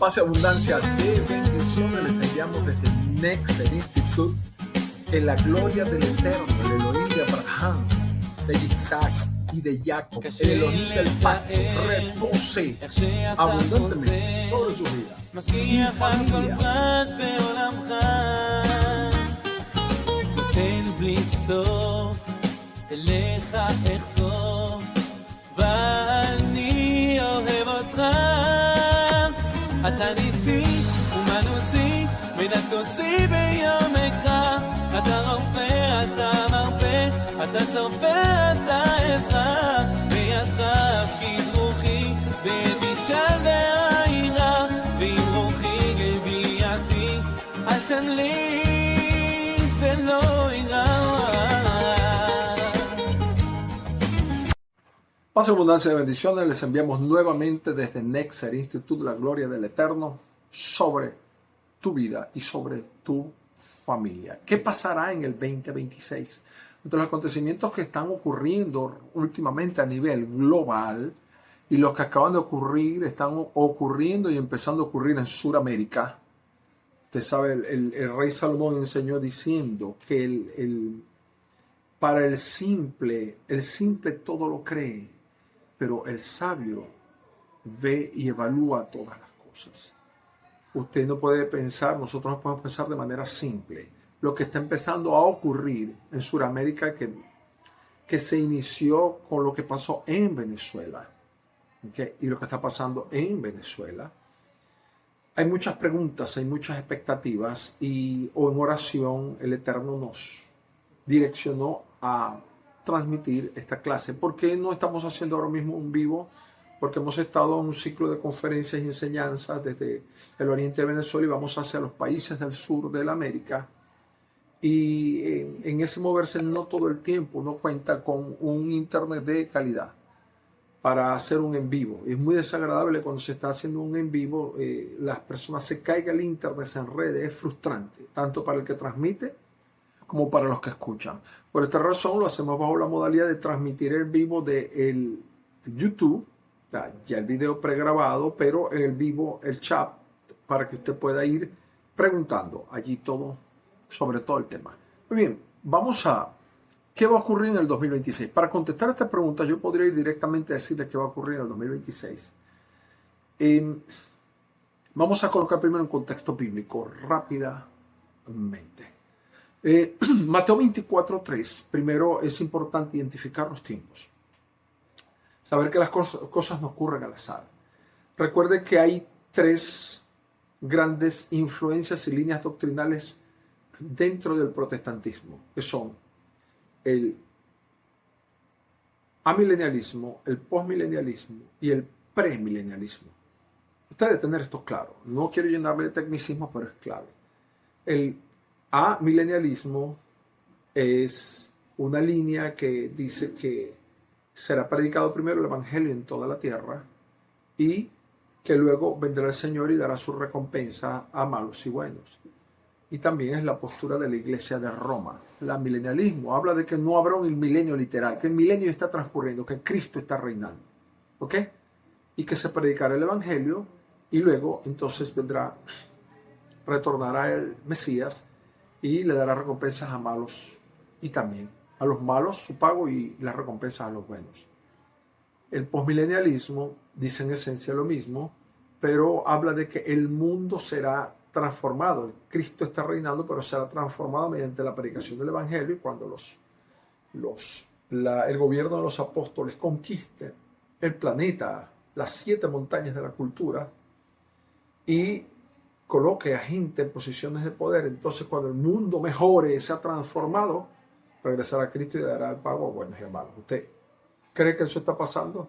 Paz y abundancia de bendiciones les enviamos desde Nexer Institute, en la gloria del Eterno, el Elohim de Abraham, de Isaac y de Jacob, el Elohim del pacto, repose abundantemente sobre sus vidas y familia. אתה ניסי ומנוסי ונתוסי ביומך אתה רופא, אתה מרפא, אתה צרפא, אתה עזרא בידך פקיד רוחי בבישל והעירה ועם רוחי גביעתי עשן לי ולא יראה. Paz y abundancia de bendiciones les enviamos nuevamente desde Nexer Institute, la gloria del Eterno, sobre tu vida y sobre tu familia. ¿Qué pasará en el 2026? Entre los acontecimientos que están ocurriendo últimamente a nivel global y los que acaban de ocurrir, están ocurriendo y empezando a ocurrir en Sudamérica. Usted sabe, el rey Salomón enseñó diciendo que para el simple todo lo cree, pero el sabio ve y evalúa todas las cosas. Usted no puede pensar, nosotros no podemos pensar de manera simple. Lo que está empezando a ocurrir en Sudamérica, que se inició con lo que pasó en Venezuela, ¿okay? Y lo que está pasando en Venezuela. Hay muchas preguntas, hay muchas expectativas o en oración el Eterno nos direccionó a transmitir esta clase. ¿Por qué no estamos haciendo ahora mismo un vivo? Porque hemos estado en un ciclo de conferencias y enseñanzas desde el oriente de Venezuela y vamos hacia los países del sur de la América. Y en ese moverse no todo el tiempo uno cuenta con un internet de calidad para hacer un en vivo. Es muy desagradable cuando se está haciendo un en vivo, las personas se caiga el internet, se enrede, es frustrante, tanto para el que transmite como para los que escuchan. Por esta razón lo hacemos bajo la modalidad de transmitir el vivo de YouTube, ya el video pregrabado, pero en el vivo el chat para que usted pueda ir preguntando allí todo sobre todo el tema. Muy bien, vamos a ¿qué va a ocurrir en el 2026? Para contestar esta pregunta yo podría ir directamente a decirle qué va a ocurrir en el 2026. Vamos a colocar primero un contexto bíblico rápidamente. Mateo 24:3, primero es importante identificar los tiempos. Saber que las cosas no ocurren al azar. Recuerde que hay tres grandes influencias y líneas doctrinales dentro del protestantismo, que son el amilenialismo, el postmilenialismo y el premilenialismo. Usted debe tener esto claro. No quiero llenarle de tecnicismo, pero es clave. El amilenialismo es una línea que dice que será predicado primero el evangelio en toda la tierra y que luego vendrá el Señor y dará su recompensa a malos y buenos. Y también es la postura de la iglesia de Roma. El amilenialismo habla de que no habrá un milenio literal, que el milenio está transcurriendo, que Cristo está reinando, ¿ok? Y que se predicará el evangelio y luego entonces retornará el Mesías y le dará recompensas a malos y también a los malos su pago y las recompensas a los buenos. El postmilenialismo dice en esencia lo mismo, pero habla de que el mundo será transformado. Cristo está reinando, pero será transformado mediante la predicación del evangelio y cuando el gobierno de los apóstoles conquiste el planeta, las 7 montañas de la cultura y coloque a gente en posiciones de poder. Entonces, cuando el mundo mejore, se ha transformado, regresará a Cristo y dará el pago a buenos y a malos. ¿Usted cree que eso está pasando?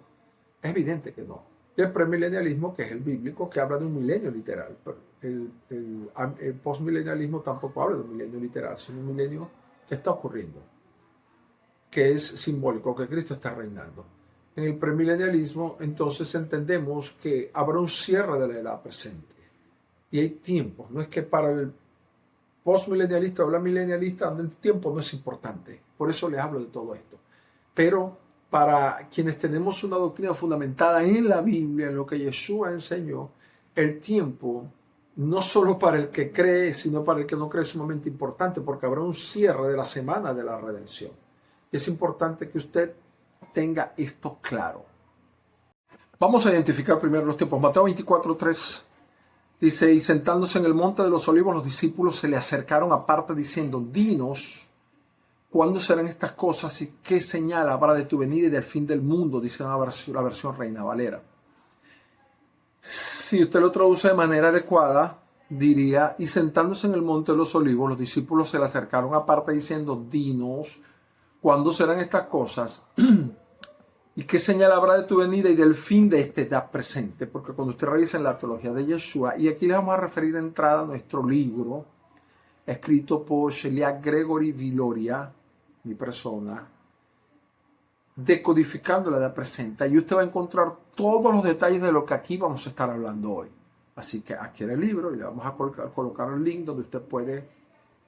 Es evidente que no. Y el premilenialismo, que es el bíblico, que habla de un milenio literal. Pero el postmilenialismo tampoco habla de un milenio literal, sino un milenio que está ocurriendo, que es simbólico, que Cristo está reinando. En el premilenialismo, entonces entendemos que habrá un cierre de la edad presente. Y hay tiempos, no es que para el postmilenialista o la milenialista el tiempo no es importante, por eso les hablo de todo esto. Pero para quienes tenemos una doctrina fundamentada en la Biblia, en lo que Yeshua enseñó, el tiempo, no solo para el que cree, sino para el que no cree, es sumamente importante, porque habrá un cierre de la semana de la redención. Es importante que usted tenga esto claro. Vamos a identificar primero los tiempos. Mateo 24:3 dice, y sentándose en el monte de los olivos, los discípulos se le acercaron aparte diciendo, dinos, ¿cuándo serán estas cosas y qué señal habrá de tu venida y del fin del mundo? Dice la versión Reina Valera. Si usted lo traduce de manera adecuada, diría, y sentándose en el monte de los olivos, los discípulos se le acercaron aparte diciendo, dinos, ¿cuándo serán estas cosas? ¿Y qué señal habrá de tu venida y del fin de esta edad presente? Porque cuando usted revisa en la teología de Yeshua, y aquí le vamos a referir de entrada a nuestro libro, escrito por Shelia Gregory Viloria, mi persona, decodificando la edad presente, y usted va a encontrar todos los detalles de lo que aquí vamos a estar hablando hoy. Así que adquiere el libro y le vamos a colocar el link donde usted puede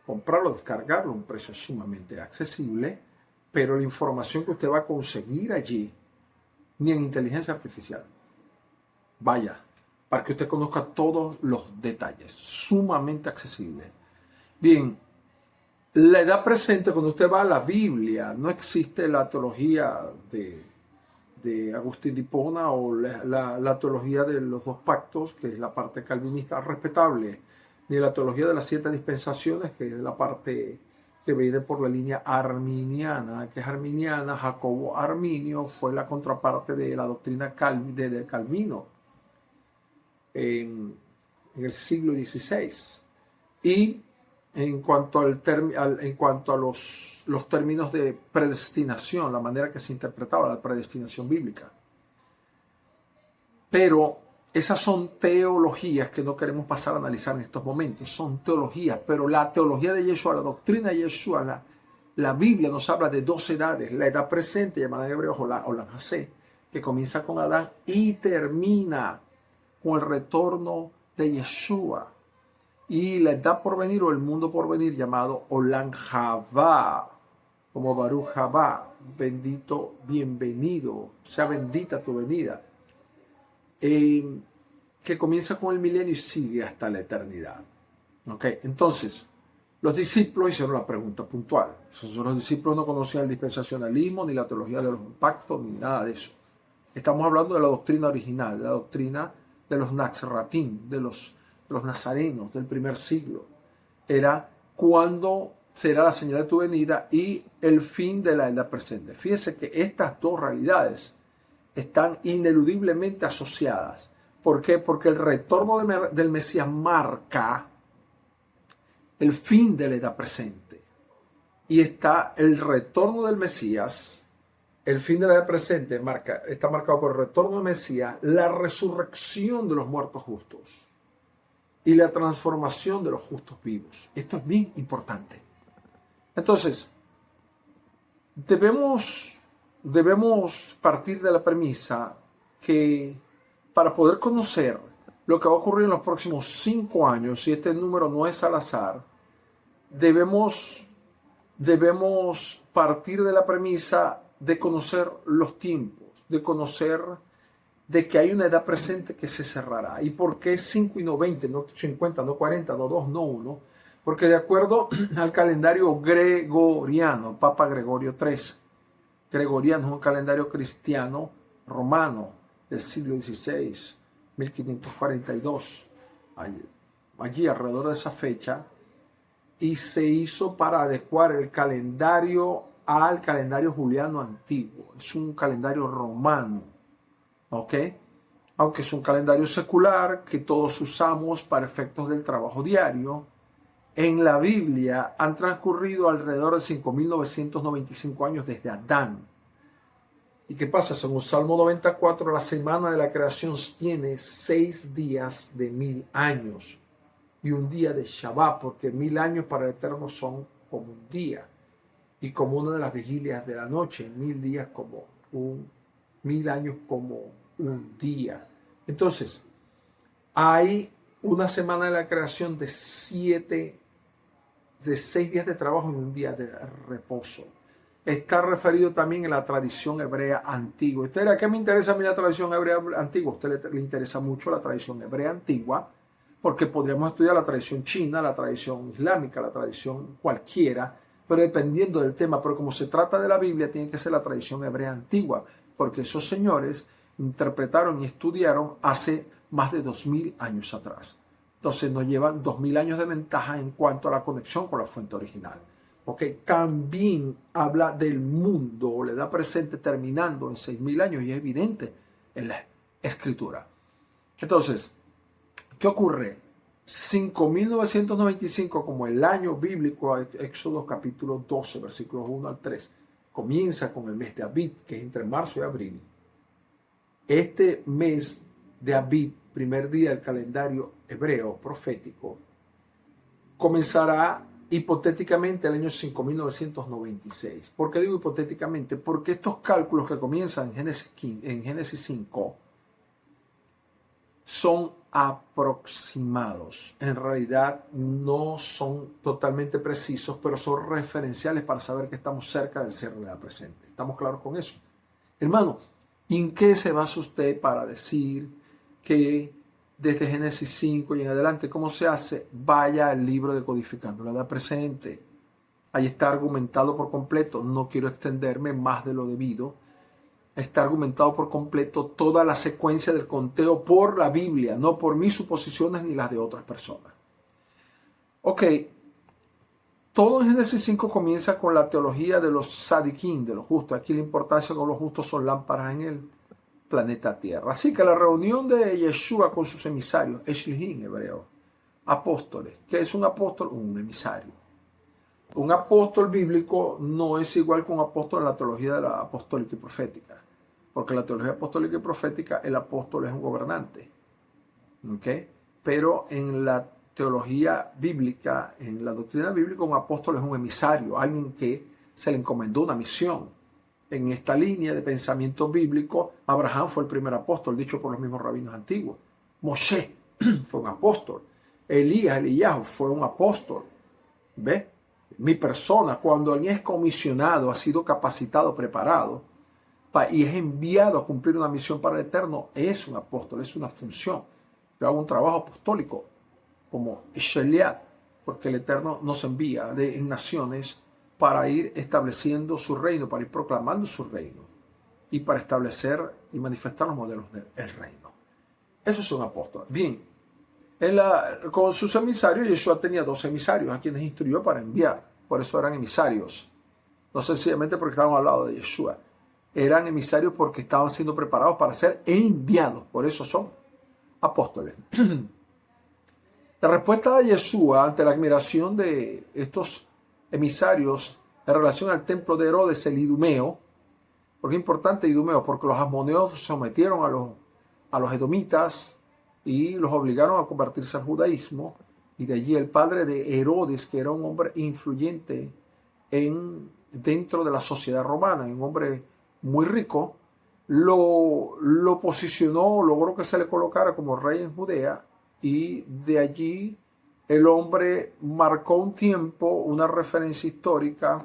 comprarlo, descargarlo a un precio sumamente accesible, pero la información que usted va a conseguir allí, ni en inteligencia artificial, vaya, para que usted conozca todos los detalles, sumamente accesible. Bien, la edad presente, cuando usted va a la Biblia, no existe la teología de Agustín de Hipona o la teología de los dos pactos, que es la parte calvinista respetable, ni la teología de las 7 dispensaciones, que es la parte que viene por la línea arminiana, que es arminiana. Jacobo Arminio fue la contraparte de la doctrina del Calvino en el siglo XVI. Y en cuanto a los términos de predestinación, la manera que se interpretaba la predestinación bíblica. Pero esas son teologías que no queremos pasar a analizar en estos momentos. Son teologías, pero la teología de Yeshua, la doctrina de Yeshua, la Biblia nos habla de 2 edades. La edad presente, llamada en hebreo Olam Hasé, que comienza con Adán y termina con el retorno de Yeshua. Y la edad por venir o el mundo por venir, llamado Olam Haba, como Baruch Haba, bendito, bienvenido, sea bendita tu venida. Que comienza con el milenio y sigue hasta la eternidad. ¿Okay? Entonces, los discípulos hicieron la pregunta puntual. Los discípulos no conocían el dispensacionalismo, ni la teología de los pactos, ni nada de eso. Estamos hablando de la doctrina original, de la doctrina de los Nazaretín, de los nazarenos del primer siglo. Era cuándo será la señal de tu venida y el fin de la edad presente. Fíjese que estas 2 realidades están ineludiblemente asociadas. ¿Por qué? Porque el retorno del Mesías marca el fin de la edad presente. Y está el retorno del Mesías, el fin de la edad presente está marcado por el retorno del Mesías, la resurrección de los muertos justos y la transformación de los justos vivos. Esto es bien importante. Entonces, debemos partir de la premisa que para poder conocer lo que va a ocurrir en los próximos 5 años, y este número no es al azar, debemos partir de la premisa de conocer los tiempos, de conocer de que hay una edad presente que se cerrará. ¿Y por qué 5 y no 20, no 50, no 40, no 2, no 1? Porque de acuerdo al calendario gregoriano, Papa Gregorio XIII, gregoriano es un calendario cristiano romano del siglo XVI, 1542, allí alrededor de esa fecha, y se hizo para adecuar el calendario al calendario juliano antiguo. Es un calendario romano, ¿ok? Aunque es un calendario secular que todos usamos para efectos del trabajo diario. En la Biblia han transcurrido alrededor de 5.995 años desde Adán. ¿Y qué pasa? Según Salmo 94, la semana de la creación tiene 6 días de 1000 años y un día de Shabbat, porque 1000 años para el Eterno son como un día y como una de las vigilias de la noche, 1000 días como 1000 años como un día. Entonces, hay una semana de la creación de 6 días de trabajo y un día de reposo. está referido también en la tradición hebrea antigua. Usted dirá, ¿qué me interesa a mí la tradición hebrea antigua? A usted le interesa mucho la tradición hebrea antigua, porque podríamos estudiar la tradición china, la tradición islámica, la tradición cualquiera, pero dependiendo del tema. Pero como se trata de la Biblia, tiene que ser la tradición hebrea antigua, porque esos señores interpretaron y estudiaron hace más de 2000 años atrás. Entonces nos llevan 2000 años de ventaja en cuanto a la conexión con la fuente original. Okay. También habla del mundo, le da presente terminando en 6000 años y es evidente en la escritura. Entonces, ¿qué ocurre? 5995 como el año bíblico, Éxodo capítulo 12, versículos 1 al 3, comienza con el mes de Abib, que es entre marzo y abril. Este mes de Abib, primer día del calendario hebreo profético, comenzará hipotéticamente el año 5996. ¿Por qué digo hipotéticamente? Porque estos cálculos que comienzan en Génesis 5 son aproximados. En realidad no son totalmente precisos, pero son referenciales para saber que estamos cerca del cierre de la presente. ¿Estamos claros con eso? Hermano, ¿en qué se basa usted para decir que desde Génesis 5 y en adelante, cómo se hace? Vaya al libro de Codificando la Edad Presente. Ahí está argumentado por completo. No quiero extenderme más de lo debido. Está argumentado por completo toda la secuencia del conteo por la Biblia, no por mis suposiciones ni las de otras personas. Ok, todo en Génesis 5 comienza con la teología de los sadiquín, de los justos. Aquí la importancia de que los justos son lámparas en el planeta Tierra. Así que la reunión de Yeshua con sus emisarios, Eshlihin en hebreo, apóstoles. ¿Qué es un apóstol? Un emisario. Un apóstol bíblico no es igual que un apóstol en la teología de la apostólica y profética. Porque en la teología apostólica y profética el apóstol es un gobernante. ¿Okay? Pero en la teología bíblica, en la doctrina bíblica, un apóstol es un emisario, alguien que se le encomendó una misión. En esta línea de pensamiento bíblico, Abraham fue el primer apóstol, dicho por los mismos rabinos antiguos. Moshe fue un apóstol. Elías fue un apóstol. ¿Ve? Mi persona, cuando alguien es comisionado, ha sido capacitado, preparado, y es enviado a cumplir una misión para el Eterno, es un apóstol, es una función. Yo hago un trabajo apostólico como Sheliat, porque el Eterno nos envía en naciones para ir estableciendo su reino, para ir proclamando su reino y para establecer y manifestar los modelos del reino. Eso es un apóstol. Bien, con sus emisarios, Yeshua tenía 2 emisarios a quienes instruyó para enviar. Por eso eran emisarios. No sencillamente porque estaban al lado de Yeshua. Eran emisarios porque estaban siendo preparados para ser enviados. Por eso son apóstoles. La respuesta de Yeshua ante la admiración de estos emisarios en relación al templo de Herodes, el Idumeo. ¿Por qué es importante Idumeo? Porque los asmoneos sometieron a los edomitas y los obligaron a convertirse al judaísmo. Y de allí el padre de Herodes, que era un hombre influyente dentro de la sociedad romana, un hombre muy rico, lo posicionó, logró que se le colocara como rey en Judea, y de allí el hombre marcó un tiempo, una referencia histórica,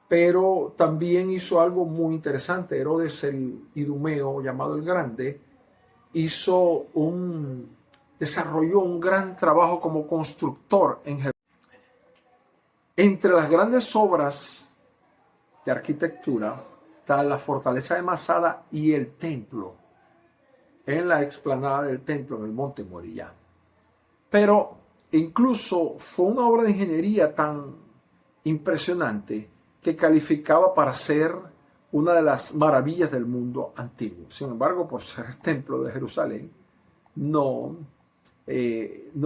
pero también hizo algo muy interesante. Herodes el Idumeo, llamado el Grande, desarrolló un gran trabajo como constructor en Jerusalén. Entre las grandes obras de arquitectura está la fortaleza de Masada y el templo, en la explanada del templo, en el monte Moriah. Pero incluso fue una obra de ingeniería tan impresionante que calificaba para ser una de las maravillas del mundo antiguo. Sin embargo, por ser el templo de Jerusalén, no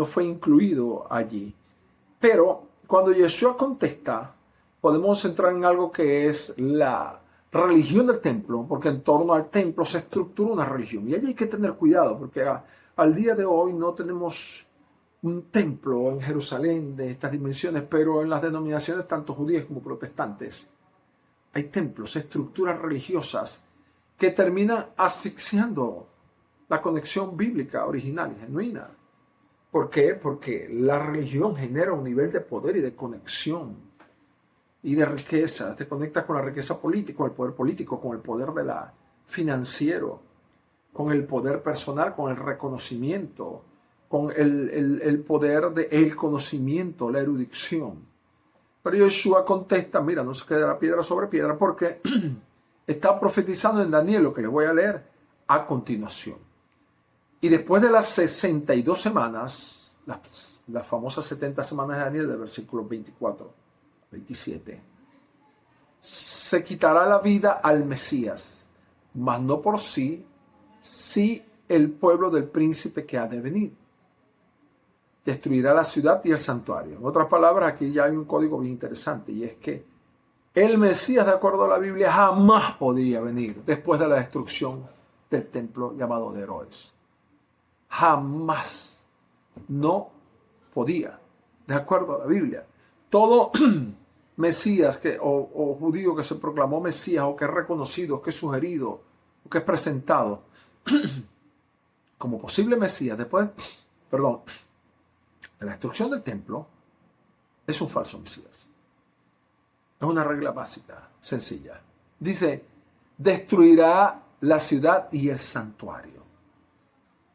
fue incluido allí. Pero cuando Yeshua contesta, podemos entrar en algo que es la religión del templo, porque en torno al templo se estructura una religión. Y allí hay que tener cuidado, porque al día de hoy no tenemos un templo en Jerusalén de estas dimensiones, pero en las denominaciones tanto judías como protestantes hay templos, estructuras religiosas que terminan asfixiando la conexión bíblica original y genuina. ¿Por qué? Porque la religión genera un nivel de poder y de conexión y de riqueza, te conectas con la riqueza política, con el poder político, con el poder de la financiero, con el poder personal, con el reconocimiento, con el poder del conocimiento, la erudición. Pero Yeshua contesta, mira, no se quedará piedra sobre piedra, porque está profetizando en Daniel, lo que les voy a leer a continuación. Y después de las 62 semanas, las famosas 70 semanas de Daniel, del versículo 24, 27, se quitará la vida al Mesías, mas no por sí, sí el pueblo del príncipe que ha de venir. Destruirá la ciudad y el santuario. En otras palabras, aquí ya hay un código bien interesante, y es que el Mesías, de acuerdo a la Biblia, jamás podía venir después de la destrucción del templo llamado de Herodes. Jamás. No podía, de acuerdo a la Biblia. Todo Mesías o judío que se proclamó Mesías, o que es reconocido, que es sugerido, o que es presentado como posible Mesías después, de la destrucción del templo, es un falso Mesías. Es una regla básica, sencilla. Dice, destruirá la ciudad y el santuario.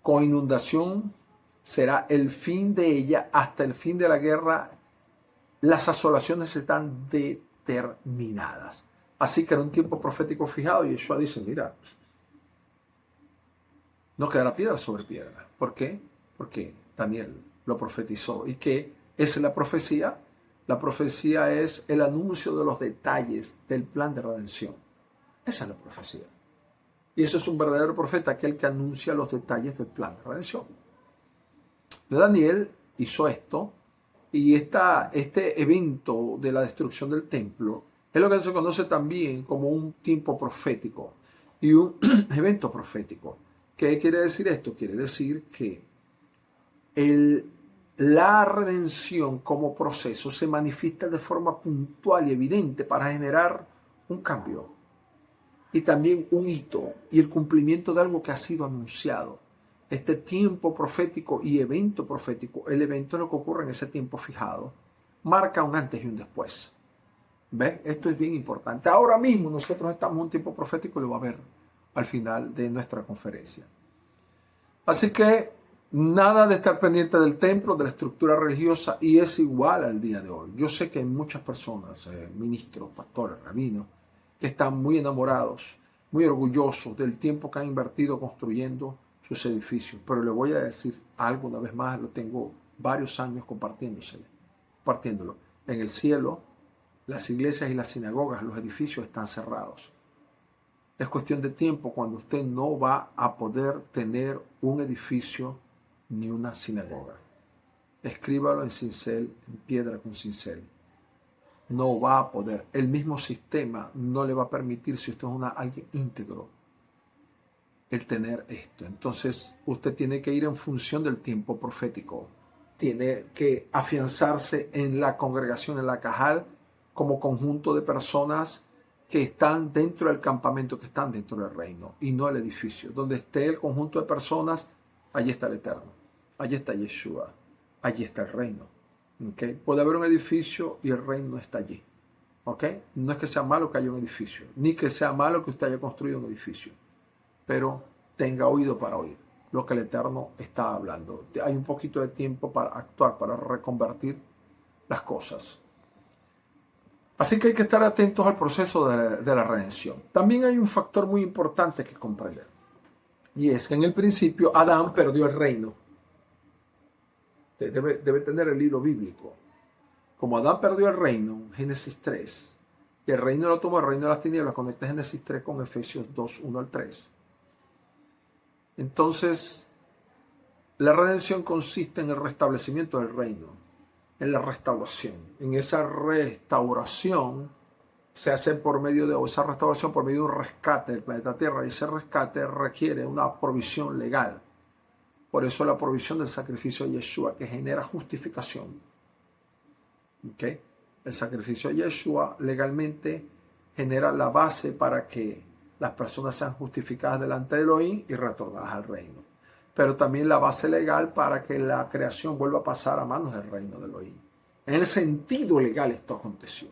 Con inundación será el fin de ella, hasta el fin de la guerra. Las asolaciones están determinadas. Así que era un tiempo profético fijado, y Yeshua dice, mira, no quedará piedra sobre piedra. ¿Por qué? Porque Daniel lo profetizó. ¿Y qué es la profecía? La profecía es el anuncio de los detalles del plan de redención. Esa es la profecía. Y eso es un verdadero profeta, aquel que anuncia los detalles del plan de redención. Daniel hizo esto, y este evento de la destrucción del templo es lo que se conoce también como un tiempo profético y un evento profético. ¿Qué quiere decir esto? Quiere decir que la redención como proceso se manifiesta de forma puntual y evidente para generar un cambio y también un hito y el cumplimiento de algo que ha sido anunciado. Este tiempo profético y evento profético, el evento, lo que ocurre en ese tiempo fijado, marca un antes y un después. ¿Ves? Esto es bien importante. Ahora mismo nosotros estamos en un tiempo profético, y lo va a ver al final de nuestra conferencia. Así que nada de estar pendiente del templo, de la estructura religiosa, y es igual al día de hoy. Yo sé que hay muchas personas, ministros, pastores, rabinos, que están muy enamorados, muy orgullosos del tiempo que han invertido construyendo sus edificios. Pero le voy a decir algo una vez más, lo tengo varios años compartiéndolo. En el cielo, las iglesias y las sinagogas, los edificios están cerrados. Es cuestión de tiempo cuando usted no va a poder tener un edificio ni una sinagoga. Escríbalo en cincel, en piedra con cincel. No va a poder. El mismo sistema no le va a permitir, si usted es alguien íntegro, el tener esto. Entonces usted tiene que ir en función del tiempo profético. Tiene que afianzarse en la congregación, en la Cajal, como conjunto de personas que están dentro del campamento, que están dentro del reino, y no el edificio. Donde esté el conjunto de personas, allí está el Eterno, allí está Yeshua, allí está el reino. ¿Okay? Puede haber un edificio y el reino no está allí. ¿Okay? No es que sea malo que haya un edificio, ni que sea malo que usted haya construido un edificio, pero tenga oído para oír lo que el Eterno está hablando. Hay un poquito de tiempo para actuar, para reconvertir las cosas. Así que hay que estar atentos al proceso de la redención. También hay un factor muy importante que comprender, y es que en el principio Adán perdió el reino. Debe tener el hilo bíblico. Como Adán perdió el reino, Génesis 3, y el reino lo tomó el reino de las tinieblas, conecta Génesis 3 con Efesios 2, 1 al 3. Entonces, la redención consiste en el restablecimiento del reino, en la restauración. En esa restauración se hace por medio de, o esa restauración por medio de un rescate del planeta Tierra, y ese rescate requiere una provisión legal. Por eso la provisión del sacrificio de Yeshua, que genera justificación. ¿Okay? El sacrificio de Yeshua legalmente genera la base para que las personas sean justificadas delante de Elohim y retornadas al reino. Pero también la base legal para que la creación vuelva a pasar a manos del reino de Elohim. En el sentido legal esto aconteció.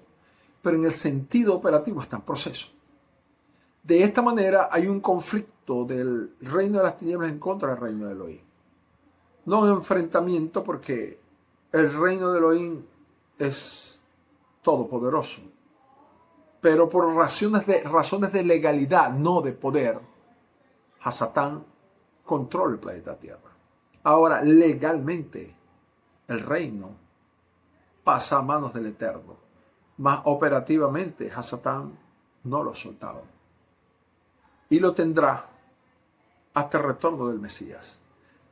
pero en el sentido operativo está en proceso. De esta manera hay un conflicto del reino de las tinieblas en contra del reino de Elohim. No un enfrentamiento, porque el reino de Elohim es todopoderoso, pero por razones de legalidad, no de poder, Hasatán controla el planeta Tierra. Ahora, legalmente, el reino pasa a manos del Eterno, más operativamente Hasatán no lo ha soltado y lo tendrá hasta el retorno del Mesías.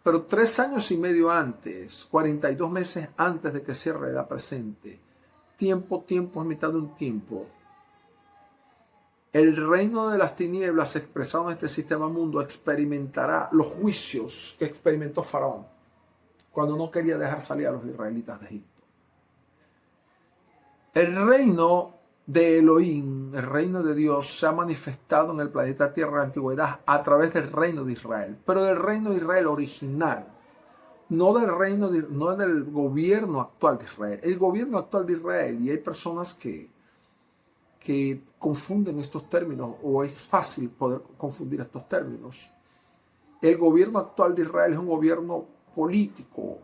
Pero 3 años y medio antes, 42 meses antes de que cierre la edad presente, tiempo es mitad de un tiempo, el reino de las tinieblas expresado en este sistema mundo experimentará los juicios que experimentó Faraón cuando no quería dejar salir a los israelitas de Egipto. El reino de Elohim, el reino de Dios, se ha manifestado en el planeta Tierra de la antigüedad a través del reino de Israel, pero del reino de Israel original, no del gobierno actual de Israel. El gobierno actual de Israel, y hay personas que confunden estos términos, o es fácil poder confundir estos términos. El gobierno actual de Israel es un gobierno político,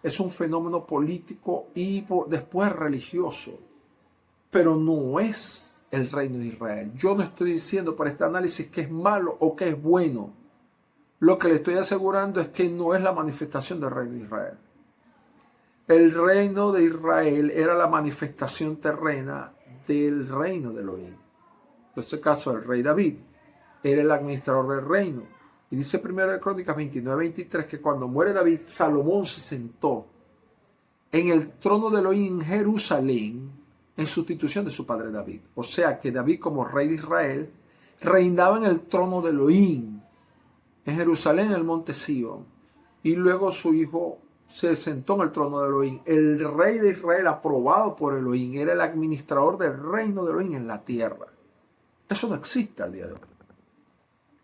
es un fenómeno político y después religioso, pero no es el reino de Israel. Yo no estoy diciendo por este análisis que es malo o que es bueno. Lo que le estoy asegurando es que no es la manifestación del reino de Israel. El reino de Israel era la manifestación terrena del reino de Elohim. En este caso, el rey David era el administrador del reino. Y dice 1 Crónicas 29-23 que cuando muere David, Salomón se sentó en el trono de Elohim en Jerusalén en sustitución de su padre David. O sea que David, como rey de Israel, reinaba en el trono de Elohim en Jerusalén, en el monte Sion. Y luego su hijo se sentó en el trono de Elohim. El rey de Israel, aprobado por Elohim, era el administrador del reino de Elohim en la tierra. Eso no existe al día de hoy,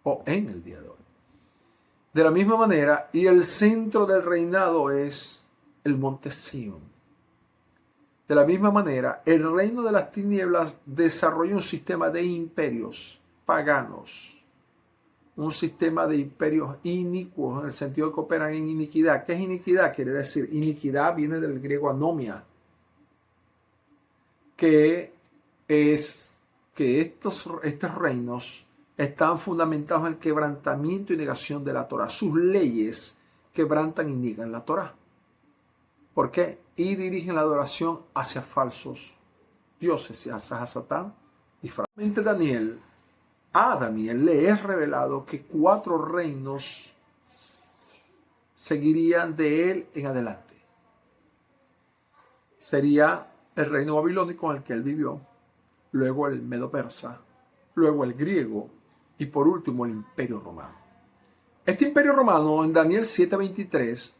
o en el día de hoy. De la misma manera, y el centro del reinado es el monte Sion. De la misma manera, el reino de las tinieblas desarrolla un sistema de imperios paganos, un sistema de imperios inicuos, en el sentido de que operan en iniquidad. ¿Qué es iniquidad? Quiere decir, iniquidad viene del griego anomia, que es que estos reinos están fundamentados en el quebrantamiento y negación de la Torah. Sus leyes quebrantan y niegan la Torah. ¿Por qué? Y dirigen la adoración hacia falsos dioses, hacia Satán y fragmente a Daniel le es revelado que 4 reinos seguirían de él en adelante. Sería el reino babilónico en el que él vivió, luego el medo-persa, luego el griego y por último el imperio romano. Este imperio romano en Daniel 7:23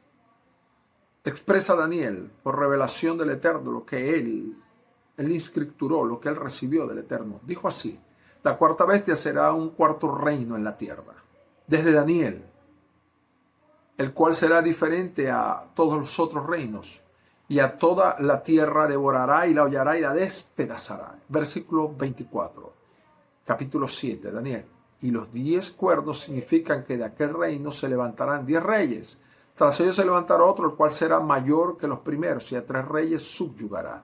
expresa a Daniel por revelación del Eterno lo que él inscripturó, lo que él recibió del Eterno. Dijo así: la cuarta bestia será un cuarto reino en la tierra, desde Daniel, el cual será diferente a todos los otros reinos, y a toda la tierra devorará y la hollará y la despedazará. Versículo 24, capítulo 7, Daniel. Y los 10 cuernos significan que de aquel reino se levantarán 10 reyes. Tras ellos se levantará otro, el cual será mayor que los primeros, y a 3 reyes subyugará.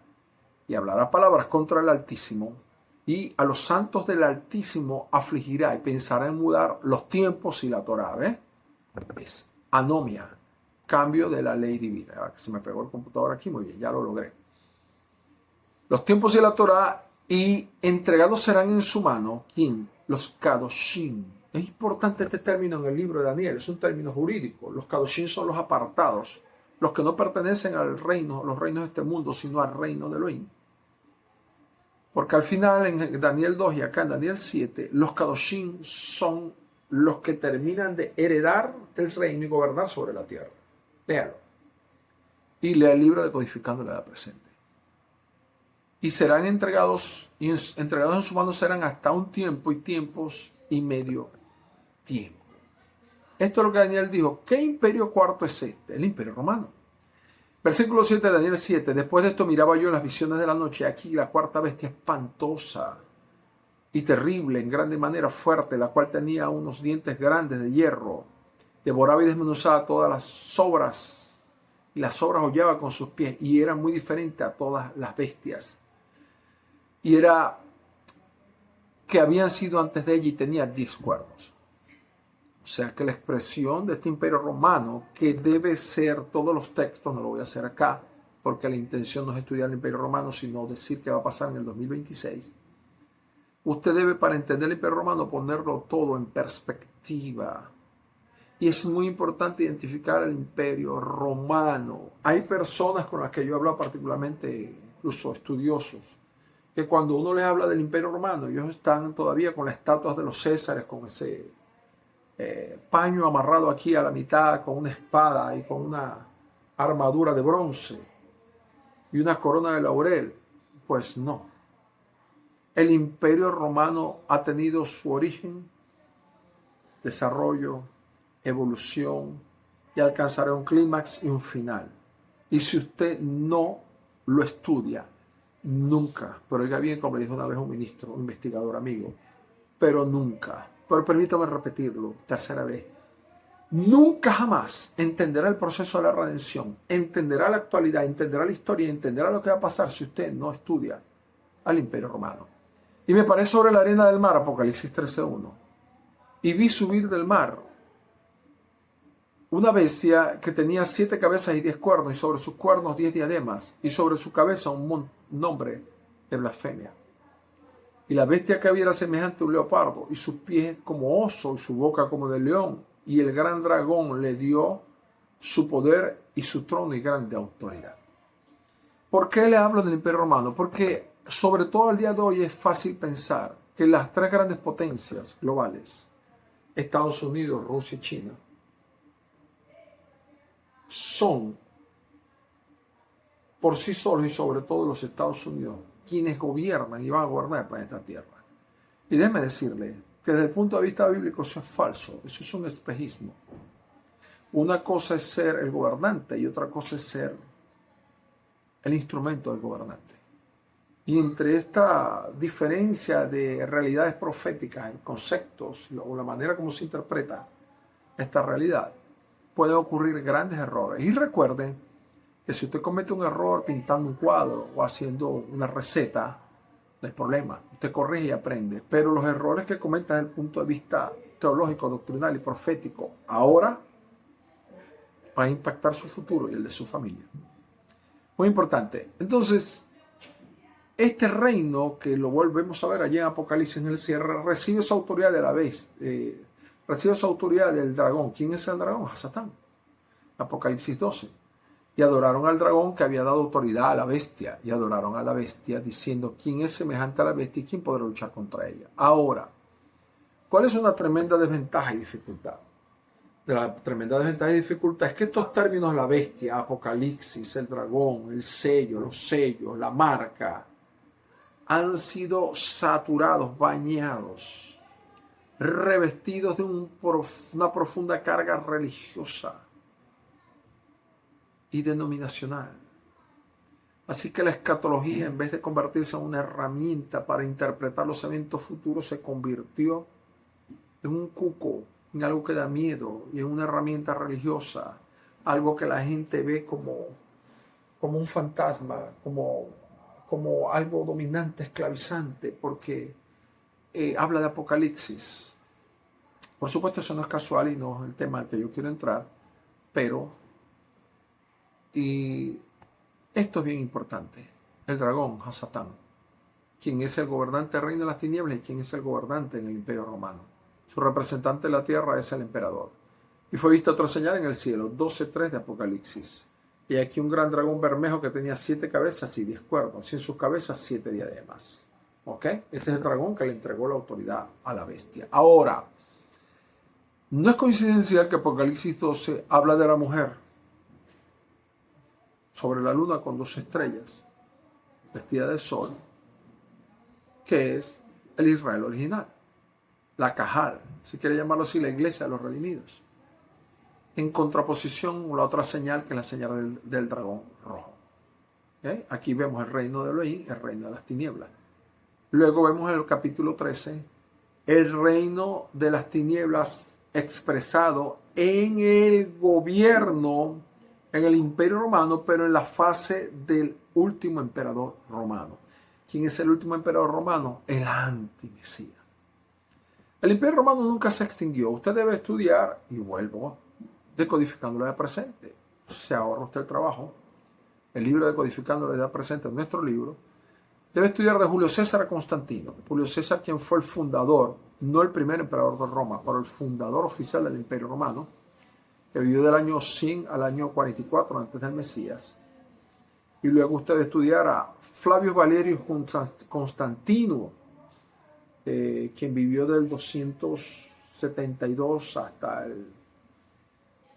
Y hablará palabras contra el Altísimo, y a los santos del Altísimo afligirá, y pensará en mudar los tiempos y la Torá. ¿Ves? Es anomia, cambio de la ley divina. Se me pegó el computador aquí, muy bien, ya lo logré. Los tiempos y la Torá, y entregados serán en su mano, ¿quién? Los Kadoshim. Es importante este término en el libro de Daniel, es un término jurídico. Los Kadoshim son los apartados, los que no pertenecen al reino, los reinos de este mundo, sino al reino de Elohim. Porque al final en Daniel 2 y acá en Daniel 7, los Kadoshim son los que terminan de heredar el reino y gobernar sobre la tierra. Léalo. Y lea el libro de Codificando la Edad Presente. Y serán entregados en su mano serán hasta un tiempo y tiempos y medio Esto es lo que Daniel dijo. ¿Qué imperio cuarto es este? El imperio romano. Versículo 7 de Daniel 7. Después de esto miraba yo en las visiones de la noche. Aquí la cuarta bestia espantosa y terrible, en grande manera fuerte, la cual tenía unos dientes grandes de hierro. Devoraba y desmenuzaba todas las sobras. Y las sobras hollaba con sus pies. Y era muy diferente a todas las bestias. Y era que habían sido antes de ella y tenía 10 cuernos. O sea que la expresión de este imperio romano, que debe ser todos los textos, no lo voy a hacer acá, porque la intención no es estudiar el imperio romano, sino decir qué va a pasar en el 2026. Usted debe, para entender el imperio romano, ponerlo todo en perspectiva. Y es muy importante identificar el imperio romano. Hay personas con las que yo he hablado particularmente, incluso estudiosos, que cuando uno les habla del imperio romano, ellos están todavía con las estatuas de los Césares, con ese paño amarrado aquí a la mitad, con una espada y con una armadura de bronce y una corona de laurel. Pues no. El imperio romano ha tenido su origen, desarrollo, evolución y alcanzará un clímax y un final. Y si usted no lo estudia, nunca, pero oiga bien, como me dijo una vez un ministro, un investigador amigo, pero nunca, pero permítame repetirlo, tercera vez, nunca jamás entenderá el proceso de la redención, entenderá la actualidad, entenderá la historia, entenderá lo que va a pasar si usted no estudia al imperio romano. Y me paré sobre la arena del mar, Apocalipsis 13:1, y vi subir del mar una bestia que tenía 7 cabezas y 10 cuernos, y sobre sus cuernos 10 diademas, y sobre su cabeza un nombre de blasfemia. Y la bestia que había era semejante a un leopardo, y sus pies como oso, y su boca como de león. Y el gran dragón le dio su poder y su trono y grande autoridad. ¿Por qué le hablo del imperio romano? Porque sobre todo el día de hoy es fácil pensar que las 3 grandes potencias globales, Estados Unidos, Rusia y China, son por sí solos, y sobre todo los Estados Unidos, quienes gobiernan y van a gobernar el planeta Tierra. Y déjeme decirle que desde el punto de vista bíblico eso es falso, eso es un espejismo. Una cosa es ser el gobernante y otra cosa es ser el instrumento del gobernante. Y entre esta diferencia de realidades proféticas, conceptos o la manera como se interpreta esta realidad, pueden ocurrir grandes errores. Y recuerden que si usted comete un error pintando un cuadro o haciendo una receta, no hay problema, usted corrige y aprende. Pero los errores que cometa desde el punto de vista teológico, doctrinal y profético, ahora van a impactar su futuro y el de su familia. Muy importante. Entonces, este reino, que lo volvemos a ver allí en Apocalipsis en el cierre, recibe esa autoridad de la bestia, recibe esa autoridad del dragón. ¿Quién es el dragón? Satán. Apocalipsis 12. Y adoraron al dragón que había dado autoridad a la bestia. Y adoraron a la bestia diciendo, ¿quién es semejante a la bestia y quién podrá luchar contra ella? Ahora, ¿cuál es una tremenda desventaja y dificultad? La tremenda desventaja y dificultad es que estos términos, la bestia, Apocalipsis, el dragón, el sello, los sellos, la marca, han sido saturados, bañados, revestidos de una profunda carga religiosa y denominacional. Así que la escatología, en vez de convertirse en una herramienta para interpretar los eventos futuros, se convirtió en un cuco, en algo que da miedo, y en una herramienta religiosa, algo que la gente ve como un fantasma, como algo dominante, esclavizante, porque habla de Apocalipsis. Por supuesto, eso no es casual y no es el tema al que yo quiero entrar, pero y esto es bien importante. El dragón, Hasatán, quien es el gobernante del reino de las tinieblas y quien es el gobernante en el imperio romano. Su representante en la tierra es el emperador. Y fue vista otra señal en el cielo, 12:3 de Apocalipsis. Y aquí un gran dragón bermejo que tenía 7 cabezas y 10 cuernos, y en sus cabezas 7 diademas. ¿Ok? Este es el dragón que le entregó la autoridad a la bestia. Ahora, no es coincidencial que Apocalipsis 12 habla de la mujer sobre la luna con 2 estrellas, vestida de sol, que es el Israel original, la Cajal, si quiere llamarlo así, la iglesia de los redimidos. en contraposición la otra señal, que es la señal del dragón rojo. Aquí vemos el reino de Elohim, el reino de las tinieblas. Luego vemos en el capítulo 13 el reino de las tinieblas expresado en el gobierno, en el imperio romano, pero en la fase del último emperador romano. ¿Quién es el último emperador romano? El antimesías. El imperio romano nunca se extinguió. Usted debe estudiar, y vuelvo, Decodificando la Edad Presente. Se ahorra usted el trabajo. El libro Decodificando la Edad Presente es nuestro libro. Debe estudiar de Julio César a Constantino. Julio César, quien fue el fundador, no el primer emperador de Roma, pero el fundador oficial del imperio romano, que vivió del año 100 al año 44 antes del Mesías. Y luego usted debe estudiar a Flavio Valerio Constantino, quien vivió del 272 hasta el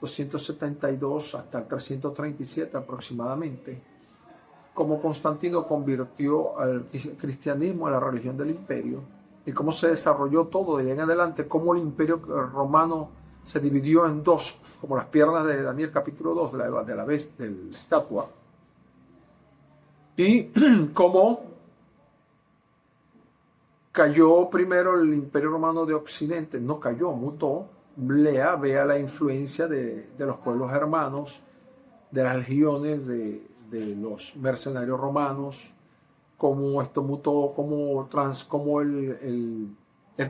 337 aproximadamente. Cómo Constantino convirtió al cristianismo en la religión del imperio y cómo se desarrolló todo de ahí en adelante, cómo el imperio romano se dividió en dos, como las piernas de Daniel capítulo 2 de la estatua, y cómo cayó primero el imperio romano de Occidente, no cayó, mutó. Vea la influencia de los pueblos hermanos, de las legiones, de los mercenarios romanos, cómo esto mutó, cómo el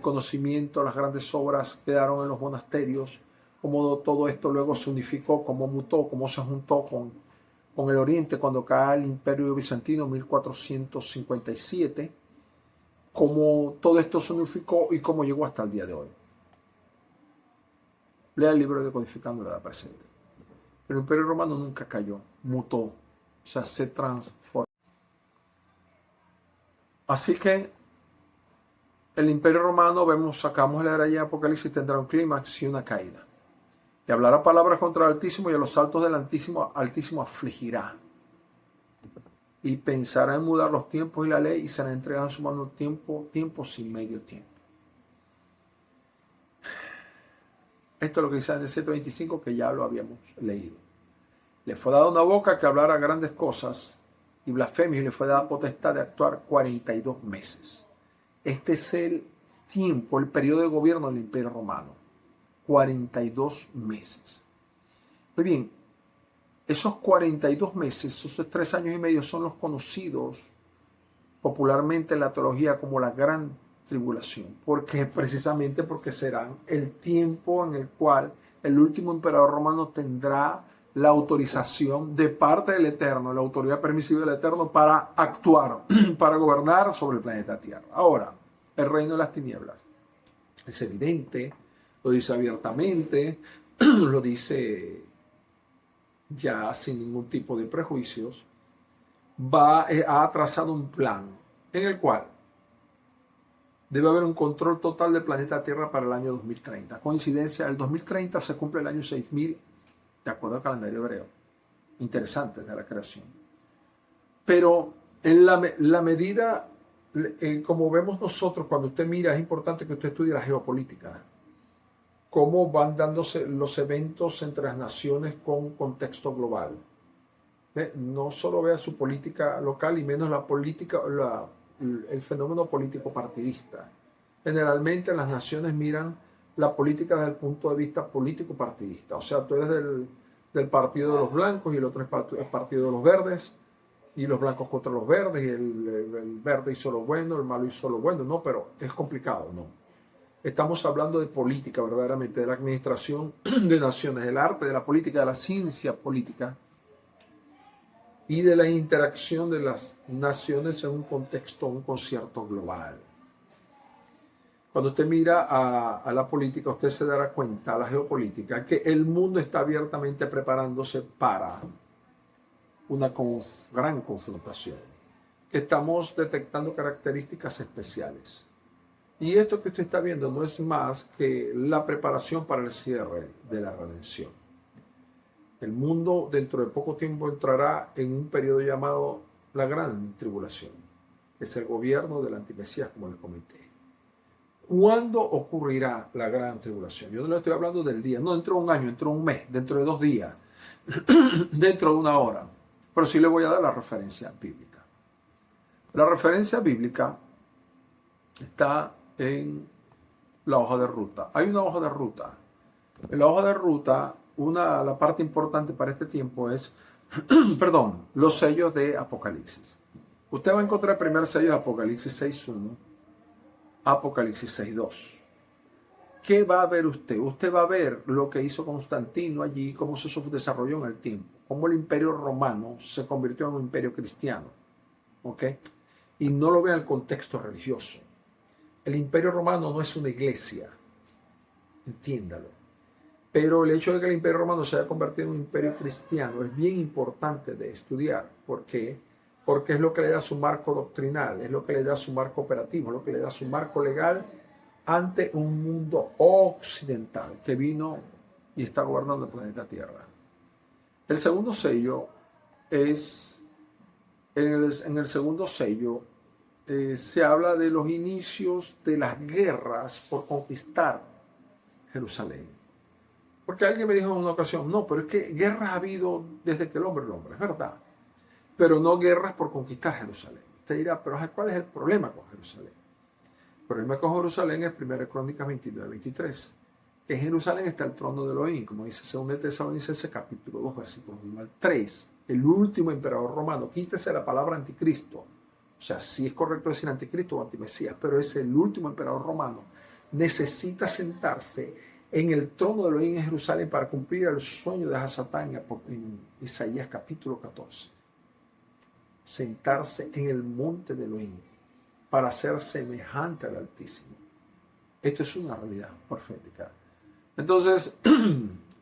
conocimiento, las grandes obras quedaron en los monasterios, cómo todo esto luego se unificó, cómo mutó, cómo se juntó con el Oriente cuando cae el Imperio Bizantino en 1457, cómo todo esto se unificó y cómo llegó hasta el día de hoy. Lea el libro Decodificando la Edad Presente. Pero el Imperio Romano nunca cayó, mutó, o sea, se transformó. Así que el Imperio Romano, sacamos la era de Apocalipsis, tendrá un clímax y una caída. Y hablará palabras contra el Altísimo, y a los altos del Altísimo afligirá. Y pensará en mudar los tiempos y la ley, y será entregado en su mano tiempo sin medio tiempo. Esto es lo que dice en el 7:25, que ya lo habíamos leído. Le fue dada una boca que hablara grandes cosas y blasfemias, y le fue dada potestad de actuar 42 meses. Este es el tiempo, el periodo de gobierno del Imperio Romano. 42 meses. Muy bien, esos 42 meses, esos 3 años y medio, son los conocidos popularmente en la teología como la Gran Tribulación, precisamente porque serán el tiempo en el cual el último emperador romano tendrá la autorización de parte del Eterno, la autoridad permisiva del Eterno para actuar, para gobernar sobre el planeta Tierra. Ahora, el reino de las tinieblas es evidente, lo dice abiertamente, lo dice ya sin ningún tipo de prejuicios, ha trazado un plan en el cual debe haber un control total del planeta Tierra para el año 2030. Coincidencia, el 2030 se cumple el año 6000, de acuerdo al calendario hebreo. Interesante de la creación. Pero en la medida, como vemos nosotros, cuando usted mira, es importante que usted estudie la geopolítica. Cómo van dándose los eventos entre las naciones con contexto global. No solo vea su política local y menos la política, el fenómeno político partidista. Generalmente las naciones miran la política desde el punto de vista político partidista. O sea, tú eres del partido de los blancos y el otro es el partido de los verdes, y los blancos contra los verdes, y el verde hizo lo bueno, el malo hizo lo bueno. No, pero es complicado, ¿no? Estamos hablando de política, verdaderamente, de la administración de naciones, del arte, de la política, de la ciencia política, y de la interacción de las naciones en un contexto, un concierto global. Cuando usted mira a la política, usted se dará cuenta, a la geopolítica, que el mundo está abiertamente preparándose para una gran confrontación. Estamos detectando características especiales. Y esto que usted está viendo no es más que la preparación para el cierre de la redención. El mundo dentro de poco tiempo entrará en un periodo llamado la Gran Tribulación. Es el gobierno del antimesías, como les comenté. ¿Cuándo ocurrirá la gran tribulación? Yo no le estoy hablando del día, no dentro de un año, dentro de un mes, dentro de 2 días, dentro de 1 hora. Pero sí le voy a dar la referencia bíblica. La referencia bíblica está en la hoja de ruta. Hay una hoja de ruta. En la hoja de ruta, la parte importante para este tiempo es, los sellos de Apocalipsis. Usted va a encontrar el primer sello de Apocalipsis 6.1, Apocalipsis 6.2. ¿Qué va a ver usted? Usted va a ver lo que hizo Constantino allí, cómo se desarrolló en el tiempo, cómo el imperio romano se convirtió en un imperio cristiano. ¿Ok? Y no lo ve en el contexto religioso. El imperio romano no es una iglesia, entiéndalo. Pero el hecho de que el imperio romano se haya convertido en un imperio cristiano es bien importante de estudiar. ¿Por qué? Porque es lo que le da su marco doctrinal, es lo que le da su marco operativo, es lo que le da su marco legal ante un mundo occidental que vino y está gobernando el planeta Tierra. El segundo sello es, en el segundo sello se habla de los inicios de las guerras por conquistar Jerusalén. Porque alguien me dijo en una ocasión, no, pero es que guerras ha habido desde que el hombre, es verdad. Pero no guerras por conquistar Jerusalén. Usted dirá, pero ¿cuál es el problema con Jerusalén? El problema con Jerusalén es 1 Crónicas 29-23. Que en Jerusalén está el trono de Elohim, como dice 2 Tesalonicenses capítulo 2, versículos 1 al 3. El último emperador romano. Quítese la palabra anticristo. O sea, sí es correcto decir anticristo o antimesías, pero es el último emperador romano. Necesita sentarse en el trono de Elohim en Jerusalén para cumplir el sueño de Hasatán en Isaías capítulo 14. Sentarse en el monte de Elohim para ser semejante al Altísimo. Esto es una realidad profética. Entonces,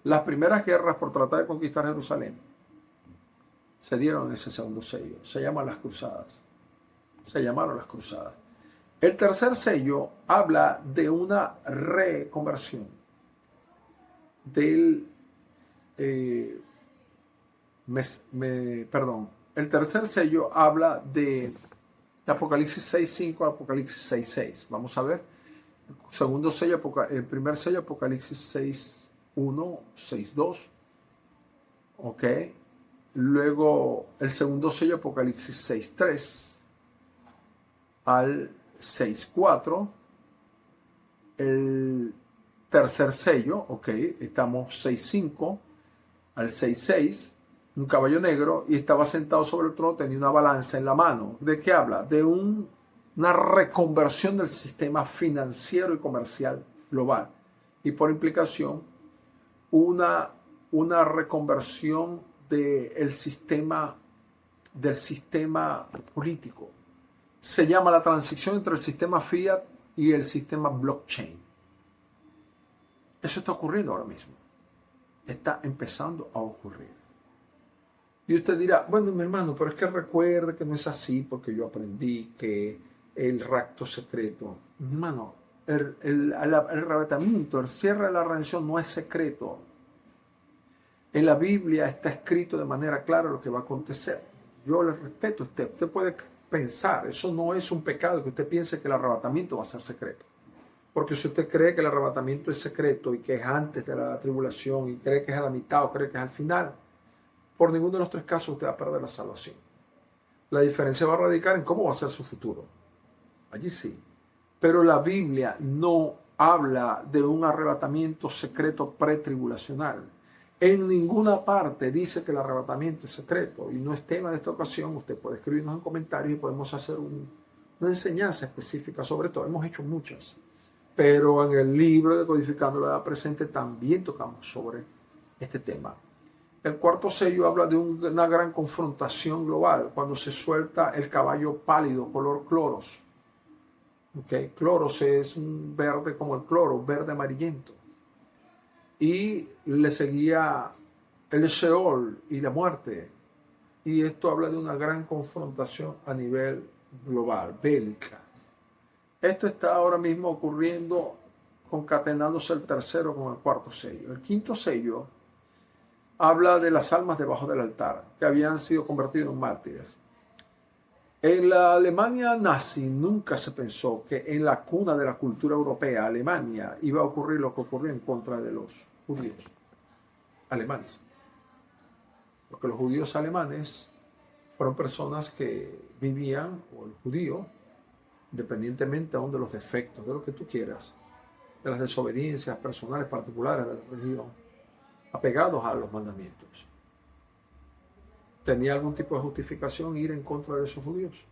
las primeras guerras por tratar de conquistar Jerusalén se dieron en ese segundo sello. Se llaman las cruzadas. Se llamaron las cruzadas. El tercer sello habla de una reconversión del el tercer sello habla de Apocalipsis 6.5 a Apocalipsis 6.6. Vamos a ver. Segundo sello, el primer sello, Apocalipsis 6.1, 6.2. Ok. Luego el segundo sello, Apocalipsis 6.3 al 6.4. El tercer sello, ok, estamos 6.5 al 6.6, un caballo negro, y estaba sentado sobre el trono, tenía una balanza en la mano. ¿De qué habla? De una reconversión del sistema financiero y comercial global. Y por implicación, una reconversión del sistema político. Se llama la transición entre el sistema fiat y el sistema blockchain. Eso está ocurriendo ahora mismo. Está empezando a ocurrir. Y usted dirá, bueno, mi hermano, pero es que recuerde que no es así porque yo aprendí que el rapto secreto. Mi hermano, el arrebatamiento, el cierre de la redención no es secreto. En la Biblia está escrito de manera clara lo que va a acontecer. Yo le respeto a usted. Usted puede pensar, eso no es un pecado que usted piense que el arrebatamiento va a ser secreto. Porque si usted cree que el arrebatamiento es secreto y que es antes de la tribulación y cree que es a la mitad o cree que es al final, por ninguno de los 3 casos usted va a perder la salvación. La diferencia va a radicar en cómo va a ser su futuro. Allí sí. Pero la Biblia no habla de un arrebatamiento secreto pretribulacional. En ninguna parte dice que el arrebatamiento es secreto y no es tema de esta ocasión. Usted puede escribirnos en comentarios y podemos hacer una enseñanza específica sobre todo. Hemos hecho muchas. Pero en el libro de Codificando la Edad Presente también tocamos sobre este tema. El cuarto sello habla de una gran confrontación global cuando se suelta el caballo pálido, color cloros. ¿Okay? Cloros es un verde como el cloro, verde amarillento. Y le seguía el Sheol y la muerte. Y esto habla de una gran confrontación a nivel global, bélica. Esto está ahora mismo ocurriendo, concatenándose el tercero con el cuarto sello. El quinto sello habla de las almas debajo del altar, que habían sido convertidas en mártires. En la Alemania nazi nunca se pensó que en la cuna de la cultura europea, Alemania, iba a ocurrir lo que ocurrió en contra de los judíos alemanes. Porque los judíos alemanes fueron personas que vivían, o el judío, independientemente aún de los defectos, de lo que tú quieras, de las desobediencias personales particulares de la religión, apegados a los mandamientos. ¿Tenía algún tipo de justificación ir en contra de esos judíos?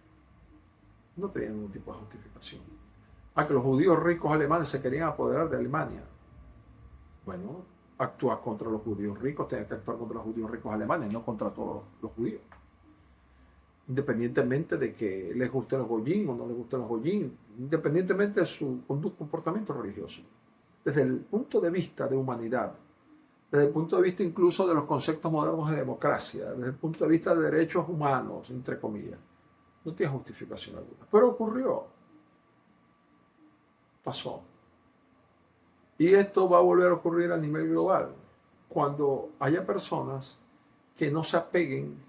No tenía ningún tipo de justificación. Que los judíos ricos alemanes se querían apoderar de Alemania. Bueno, actuar contra los judíos ricos, tenía que actuar contra los judíos ricos alemanes, no contra todos los judíos. Independientemente de que les gusten los goyín o no les gusten los goyín, independientemente de su comportamiento religioso. Desde el punto de vista de humanidad, desde el punto de vista incluso de los conceptos modernos de democracia, desde el punto de vista de derechos humanos, entre comillas, no tiene justificación alguna. Pero ocurrió. Pasó. Y esto va a volver a ocurrir a nivel global. Cuando haya personas que no se apeguen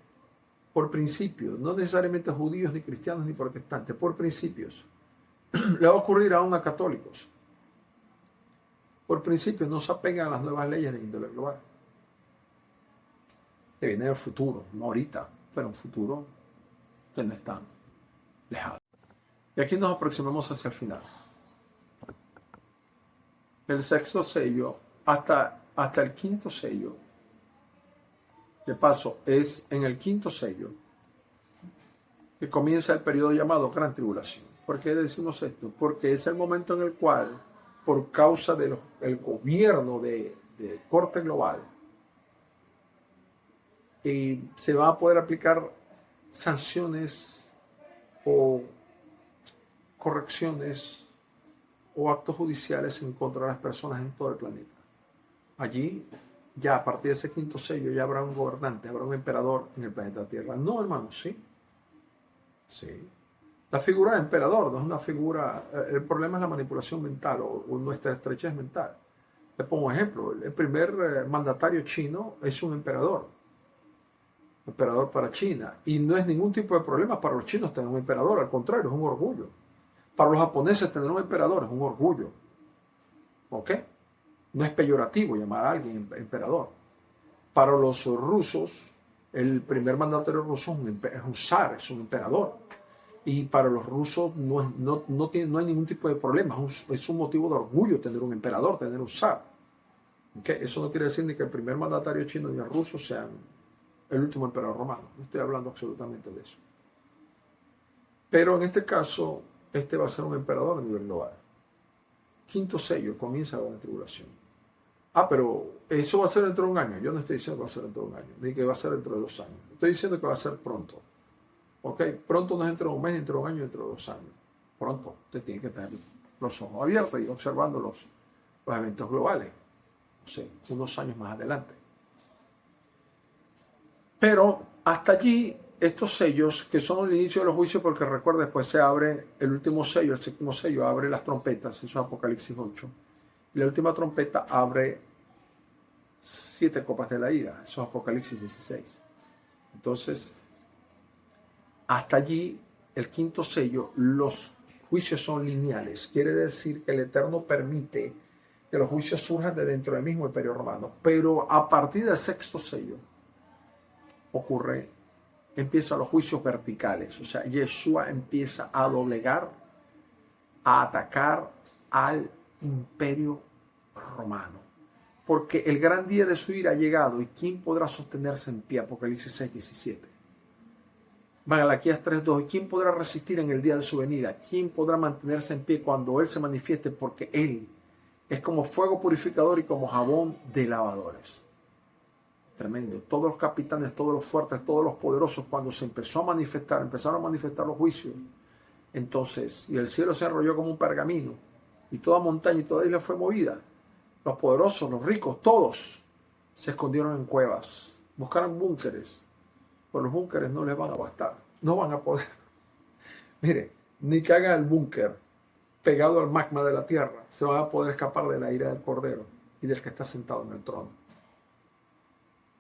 por principios, no necesariamente judíos, ni cristianos, ni protestantes, por principios. Le va a ocurrir aún a católicos. Por principios no se apegan a las nuevas leyes de índole global. Que viene del futuro, no ahorita, pero un futuro que no es tan lejano. Y aquí nos aproximamos hacia el final. El sexto sello hasta el quinto sello. De paso, es en el quinto sello que comienza el periodo llamado Gran Tribulación. ¿Por qué decimos esto? Porque es el momento en el cual, por causa del gobierno de corte global, se van a poder aplicar sanciones o correcciones o actos judiciales en contra de las personas en todo el planeta. Allí, ya a partir de ese quinto sello, ya habrá un gobernante, habrá un emperador en el planeta Tierra. No, hermano, sí. Sí. La figura de emperador no es una figura... El problema es la manipulación mental o nuestra estrechez mental. Le pongo un ejemplo. El primer mandatario chino es un emperador. Emperador para China. Y no es ningún tipo de problema para los chinos tener un emperador. Al contrario, es un orgullo. Para los japoneses tener un emperador es un orgullo. ¿Ok? No es peyorativo llamar a alguien emperador. Para los rusos, el primer mandatario ruso es un zar, es un emperador. Y para los rusos no hay ningún tipo de problema. Es un motivo de orgullo tener un emperador, tener un zar. ¿Okay? Eso no quiere decir ni que el primer mandatario chino ni el ruso sean el último emperador romano. No estoy hablando absolutamente de eso. Pero en este caso, este va a ser un emperador a nivel global. Quinto sello, comienza la Gran Tribulación. Pero eso va a ser dentro de un año. Yo no estoy diciendo que va a ser dentro de un año, ni que va a ser dentro de 2 años. Estoy diciendo que va a ser pronto. ¿Ok? Pronto no es dentro de un mes, dentro de un año, dentro de 2 años. Pronto. Usted tiene que tener los ojos abiertos y observando los eventos globales. No sé, unos años más adelante. Pero hasta allí, estos sellos, que son el inicio de los juicios, porque recuerda, después se abre el último sello, el séptimo sello, abre las trompetas, eso es Apocalipsis 8. Y la última trompeta abre 7 copas de la ira, eso es Apocalipsis 16. Entonces, hasta allí, el quinto sello, los juicios son lineales. Quiere decir que el Eterno permite que los juicios surjan de dentro del mismo Imperio Romano. Pero a partir del sexto sello, empiezan los juicios verticales. O sea, Yeshua empieza a doblegar, a atacar al Imperio Romano. Porque el gran día de su ira ha llegado. ¿Y quién podrá sostenerse en pie? Apocalipsis 6, 17. Malaquías 3:2. ¿Y quién podrá resistir en el día de su venida? ¿Quién podrá mantenerse en pie cuando Él se manifieste? Porque Él es como fuego purificador y como jabón de lavadores. Tremendo. Todos los capitanes, todos los fuertes, todos los poderosos, cuando se empezaron a manifestar los juicios, entonces, y el cielo se enrolló como un pergamino, y toda montaña y toda isla fue movida. Los poderosos, los ricos, todos se escondieron en cuevas, buscaron búnkeres, pero los búnkeres no les van a bastar, no van a poder. Mire, ni que hagan el búnker pegado al magma de la tierra, se van a poder escapar de la ira del Cordero y del que está sentado en el trono.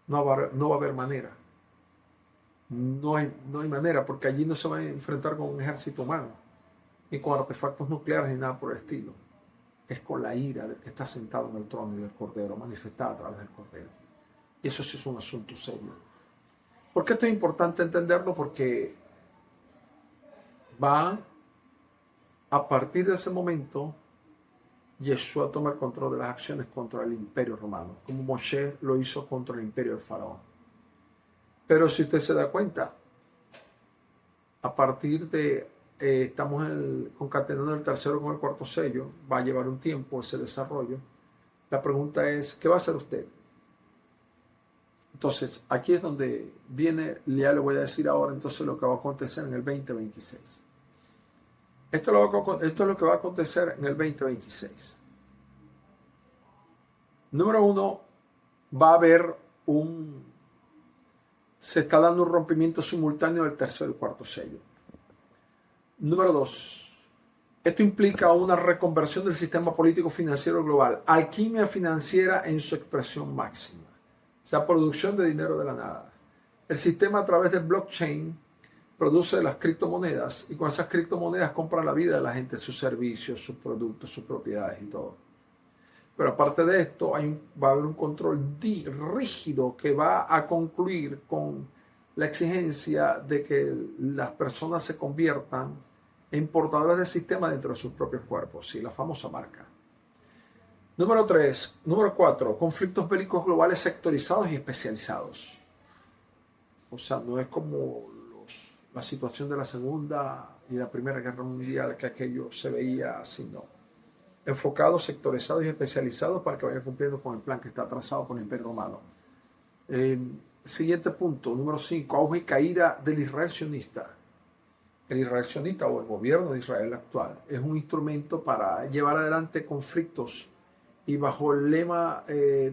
No va a haber manera. No hay manera, porque allí no se va a enfrentar con un ejército humano, ni con artefactos nucleares, ni nada por el estilo. Es con la ira del que está sentado en el trono y del Cordero, manifestada a través del Cordero. Y eso sí es un asunto serio. ¿Por qué esto es importante entenderlo? Porque va a partir de ese momento Yeshua toma el control de las acciones contra el imperio romano, como Moshe lo hizo contra el imperio del faraón. Pero si usted se da cuenta, a partir de, estamos concatenando el tercero con el cuarto sello, va a llevar un tiempo ese desarrollo. La pregunta es, ¿qué va a hacer usted? Entonces, aquí es donde viene, ya le voy a decir ahora entonces lo que va a acontecer en el 2026. Esto es lo que va a acontecer en el 2026. Número uno, va a haber se está dando un rompimiento simultáneo del tercer y cuarto sello. Número dos, esto implica una reconversión del sistema político financiero global, alquimia financiera en su expresión máxima, o sea, producción de dinero de la nada. El sistema a través del blockchain produce las criptomonedas y con esas criptomonedas compra la vida de la gente, sus servicios, sus productos, sus propiedades y todo. Pero aparte de esto, va a haber un control rígido que va a concluir con la exigencia de que las personas se conviertan en portadores del sistema dentro de sus propios cuerpos, sí, la famosa marca. Número 4, conflictos bélicos globales sectorizados y especializados. O sea, no es como la situación de la Segunda y la Primera Guerra Mundial, que aquello se veía así, no. Enfocados, sectorizados y especializados para que vayan cumpliendo con el plan que está trazado por el Imperio Romano. Siguiente punto, número 5, auge y caída del Israel sionista. El Israel sionista o el gobierno de Israel actual es un instrumento para llevar adelante conflictos y bajo el lema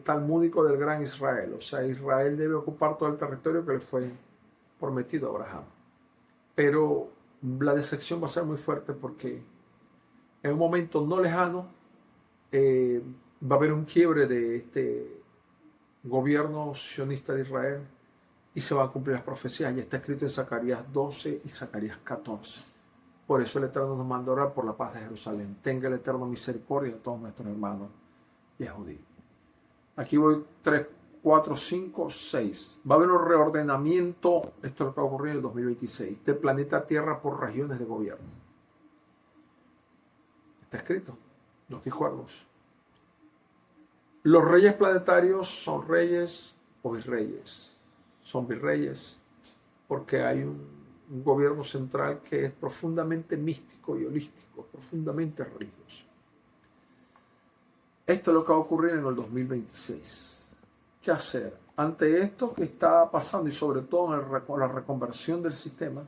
talmúdico del Gran Israel. O sea, Israel debe ocupar todo el territorio que le fue prometido a Abraham. Pero la decepción va a ser muy fuerte porque en un momento no lejano va a haber un quiebre de este gobierno sionista de Israel y se van a cumplir las profecías. Ya está escrito en Zacarías 12 y Zacarías 14. Por eso el Eterno nos manda a orar por la paz de Jerusalén. Tenga el Eterno misericordia de todos nuestros hermanos yehudí. Aquí voy 3, 4, 5, 6. Va a haber un reordenamiento, esto es lo que va a ocurrir en el 2026, del planeta Tierra por regiones de gobierno. Está escrito, los dijo Argos. Los reyes planetarios son reyes o virreyes. Son virreyes porque hay un gobierno central que es profundamente místico y holístico, profundamente religioso. Esto es lo que va a ocurrir en el 2026. ¿Qué hacer? Ante esto que está pasando y sobre todo con la reconversión del sistema,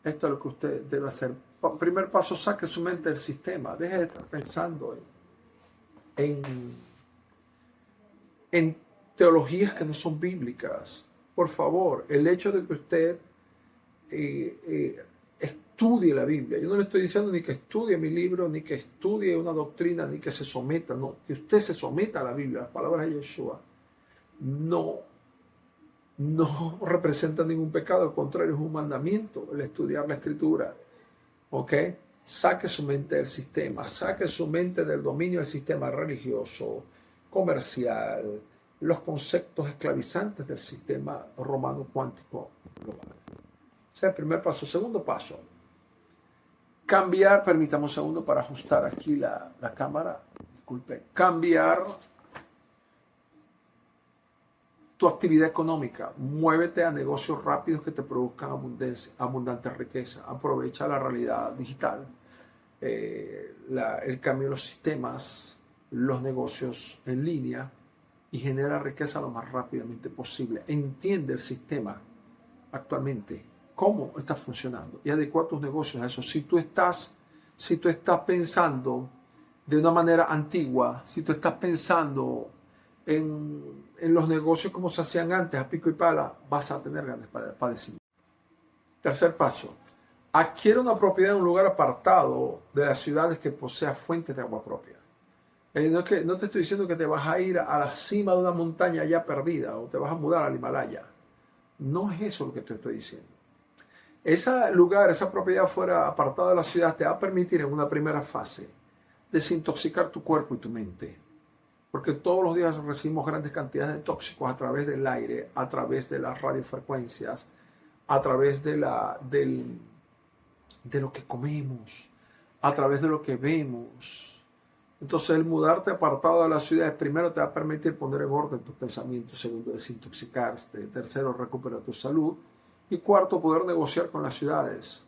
esto es lo que usted debe hacer. Primer paso, saque su mente del sistema. Deje de estar pensando en teologías que no son bíblicas. Por favor, el hecho de que usted estudie la Biblia. Yo no le estoy diciendo ni que estudie mi libro, ni que estudie una doctrina, ni que se someta. No, que usted se someta a la Biblia, las palabras de Yeshua. No representa ningún pecado, al contrario, es un mandamiento el estudiar la Escritura. ¿Ok? Saque su mente del sistema, saque su mente del dominio del sistema religioso, comercial, los conceptos esclavizantes del sistema romano cuántico global. O sea, el primer paso. Segundo paso, cambiar, permítame un segundo para ajustar aquí la cámara, disculpe, cambiar tu actividad económica, muévete a negocios rápidos que te produzcan abundante riqueza, aprovecha la realidad digital, el cambio de los sistemas, los negocios en línea y genera riqueza lo más rápidamente posible. Entiende el sistema actualmente, cómo está funcionando y adecua tus negocios a eso. Si tú estás pensando de una manera antigua, si tú estás pensando en los negocios como se hacían antes, a pico y pala, vas a tener grandes padecimientos. Tercer paso, adquiere una propiedad en un lugar apartado de las ciudades que posea fuentes de agua propia. No te estoy diciendo que te vas a ir a la cima de una montaña ya perdida o te vas a mudar al Himalaya. No es eso lo que te estoy diciendo. Ese lugar, esa propiedad fuera apartada de la ciudad te va a permitir en una primera fase desintoxicar tu cuerpo y tu mente. Porque todos los días recibimos grandes cantidades de tóxicos a través del aire, a través de las radiofrecuencias, a través de lo que comemos, a través de lo que vemos. Entonces el mudarte apartado de las ciudades, primero te va a permitir poner en orden tus pensamientos, segundo desintoxicarte, tercero recuperar tu salud y cuarto poder negociar con las ciudades.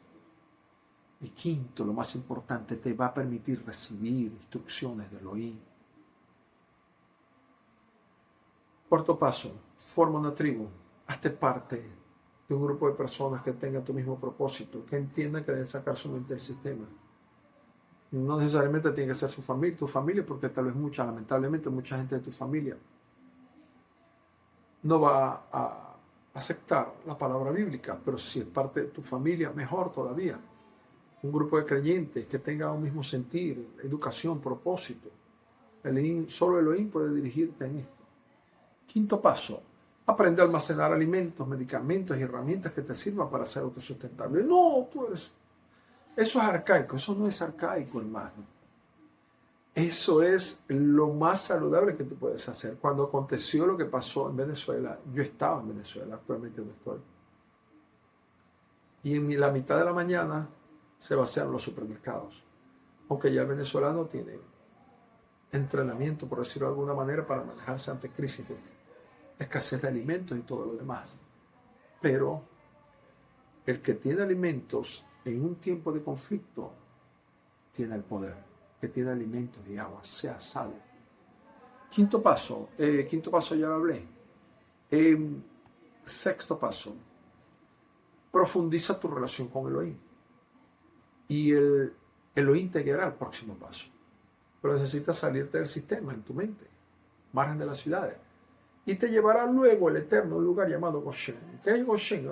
Y quinto, lo más importante, te va a permitir recibir instrucciones del Elohim. Cuarto paso, forma una tribu, hazte parte de un grupo de personas que tengan tu mismo propósito, que entiendan que deben sacar su mente del sistema. No necesariamente tiene que ser tu familia, porque tal vez lamentablemente mucha gente de tu familia no va a aceptar la palabra bíblica, pero si es parte de tu familia, mejor todavía. Un grupo de creyentes que tenga un mismo sentir, educación, propósito. Solo Elohim puede dirigirte en esto. Quinto paso, aprende a almacenar alimentos, medicamentos y herramientas que te sirvan para ser autosustentable. No, eso es arcaico, eso no es arcaico, hermano. Eso es lo más saludable que tú puedes hacer. Cuando aconteció lo que pasó en Venezuela, yo estaba en Venezuela, actualmente no estoy. Y en la mitad de la mañana se vaciaron los supermercados. Aunque ya el venezolano tiene entrenamiento, por decirlo de alguna manera, para manejarse ante crisis de escasez de alimentos y todo lo demás. Pero el que tiene alimentos en un tiempo de conflicto tiene el poder, que tiene alimentos y agua, sea salvo. Quinto paso ya lo hablé. Sexto paso, profundiza tu relación con Elohim. Y el Elohim te guiará al próximo paso. Pero necesitas salirte del sistema en tu mente, margen de las ciudades. Y te llevará luego el Eterno a un lugar llamado Goshen. ¿Qué es Goshen?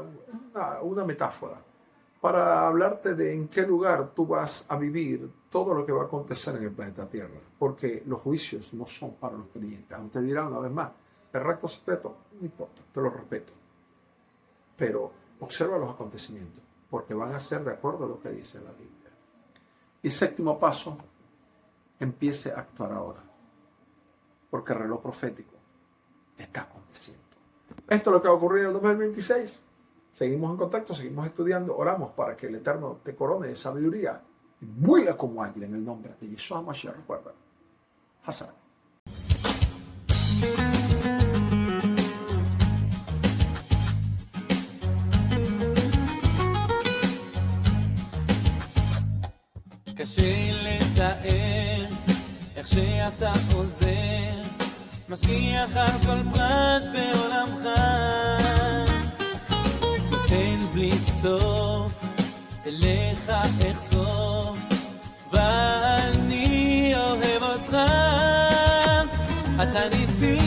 Una metáfora para hablarte de en qué lugar tú vas a vivir todo lo que va a acontecer en el planeta Tierra. Porque los juicios no son para los creyentes. Aún te dirán una vez más, el recto secreto, no importa, te lo respeto. Pero observa los acontecimientos, porque van a ser de acuerdo a lo que dice la Biblia. Y séptimo paso, empiece a actuar ahora, porque el reloj profético está aconteciendo. Esto es lo que va a ocurrir en el 2026. Seguimos en contacto, seguimos estudiando, oramos para que el Eterno te corone de sabiduría y vuela como águila en el nombre de Yeshua HaMashiach. Recuerda, Hazar. קשה לתאר איך שאתה עוזר, משגיח על כל פרט בעולמך, נותן בלי סוף, אליך אחשוף, ואני אוהב אותך. אתה ניסי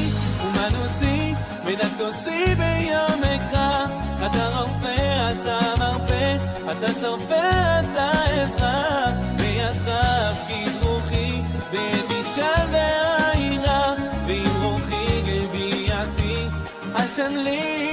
ומנוסי, מנקדוסי ביומך, אתה רופא, אתה מרפא, אתה צופה, אתה עזרא, בידיו גיד רוחי, בבישה והעירה, ועם רוחי גביעתי, השם לי